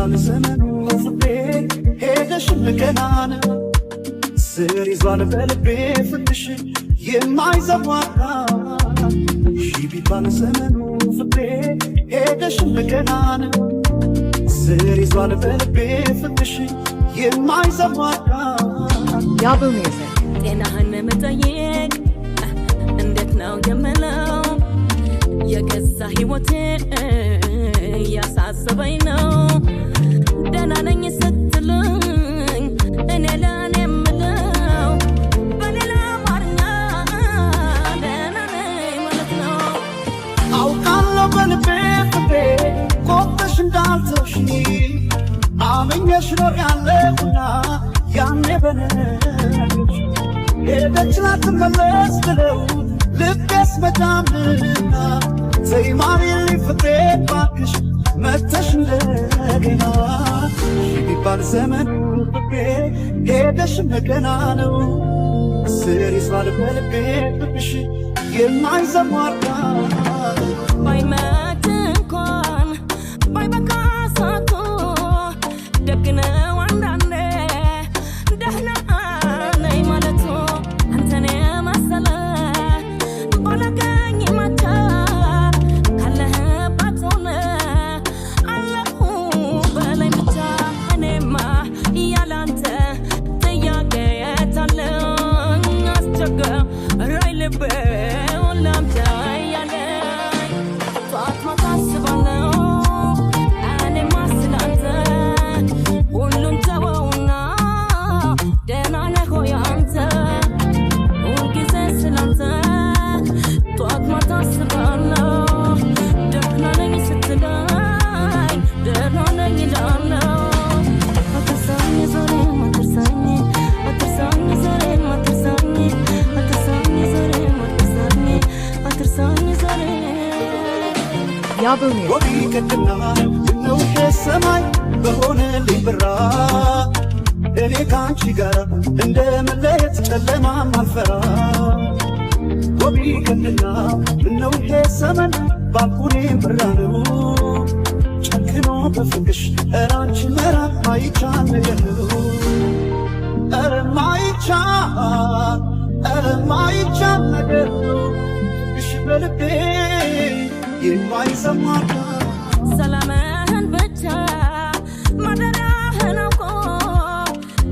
ቢባል ዘመኑ ፍቅሬ ሄደሽ ገናን ስር ይዟል በልቤ ፍቅርሽ የማይዘዋጋ ቢባል ዘመኑ ፍቅሬ ሄደሽ ገናን ስር ይዟል በልቤ ፍቅርሽ የማይዘዋጋ Yabu Music ጤናህን መጠየቅ እንዴት ነው የምለው የገዛ ሕይወቴ ያሳሰበኝ ነው ደህና ነኝ ስትለኝ እኔ ለኔ የምለው በሌላ አማርኛ ደህና ነኝ ማለት ነው አውቃለሁ በልቤ ፍቅሬ ቆርጠሽ እንዳልተውሽኝ አምኜሽ ኖሬያለሁና ያኔ በነገርሽ ሄደች ላትመለስ ብለው ልቤስ መዳምና ተይ ማሪልኝ ፍቅሬ እባክሽ መተሽ እንደገና ቢባል ዘመኑ ፍቅሬ ሄደሽ ገና ነው ስር ይዟል በልቤ ፍቅርሽ የማይዘዋጋ ባይመት እንኳን ባይበቃ ሳቶ ደግ ነው አንዳንዴ ደህና ነኝ ማለቱ አንተን የመሰለ ባላገኝ መታ ካለህበት ሆነ አለሁ በላይ ብቻ እኔማ ያላንተ ጥያቄ የታለኝ አስቸገረኝ ልቤ ላምታ ያለኝ ጧት ማታ አስባለሁ እኔማ ስላንተ ሁሉን ተወውና ደህና ነህ ሆይ አንተ ሁልጊዜ ስላንተ ጧት ማታ አስባለሁ ደህና ነኝ ስትለኝ ደህና ነኝ እላለሁ አትርሳኝ ዛሬም አትርሳኝ አትርሳኝ ዛሬም አትርሳኝ አትርሳኝ ዛሬም አትርሳኝ አትርሳኝ ዛሬም Yabu Music ወዲ ቀድና ነው ሰማይ በሆነልኝ ብራ እኔ ካንቺ ጋር እንደመለየት ጨለማም አልፈራ ወዲ ቀድና ነው ሰማይ ባልኩኔም ብራ ነው ጨክኖ በፍቅሽ እራንቺ መራቅ ማይቻል ነገር ነው ኧረ ማይቻል ነገር ነው እሺ በልቤ የማይሰማካ ሰላምህን ብቻ ማደሪያህን አውቆ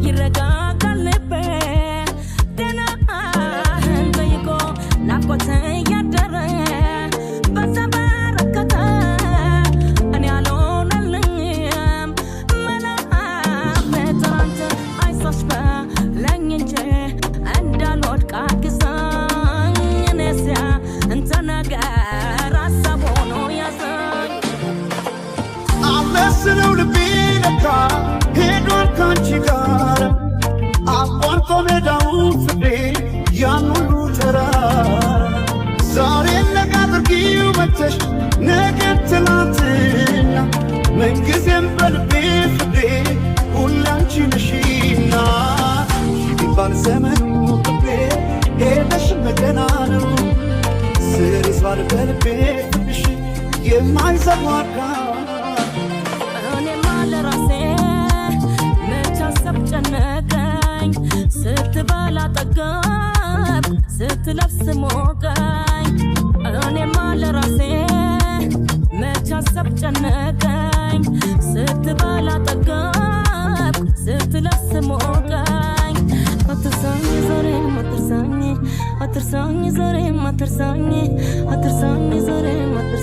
ይረጋጋል ልቤ ጤናህን ጠይቆ ናፍቆት እያደረ በዛ በረከተ እኔ አልሆነልኝም መላእክት አንተ አይዞሽ በለኝ እንጂ እንዳልወድቅ አግዘኝ እኔስያ እንተ ነገር ሀሳብ ሆኖ ያዘኝ አመስለው ልቤ ለካ ሄዷል ካንቺ ጋር አቋርጦ ሜዳውን ፍቅሬ ያን ሁሉ ተራራ ዛሬ ነገ አድርጊው መተሽ ነገ ትላንትና ምንጊዜም በልቤ ፍቅሬ ሁሌ አንቺ ነሽና ቢባል ዘመኑ ፍቅሬ ሄደሽ ገና ነው ስር ይዟል በልቤ ፍቅርሽ የማይዘዋጋ እኔማ ለራሴ መች አሰብ ጨነቀኝ ስትበላ ጠገብ ስትለብስ ሞቀኝ እኔማ ለራሴ መች አሰብ ጨነቀኝ ስትበላ ጠገብ ስትለብስ ሞቀኝ አትርሳኝ ዛሬም አትርሳኝ አትርሳኝ ዛሬም አትርሳኝ አትርሳኝ ዛሬም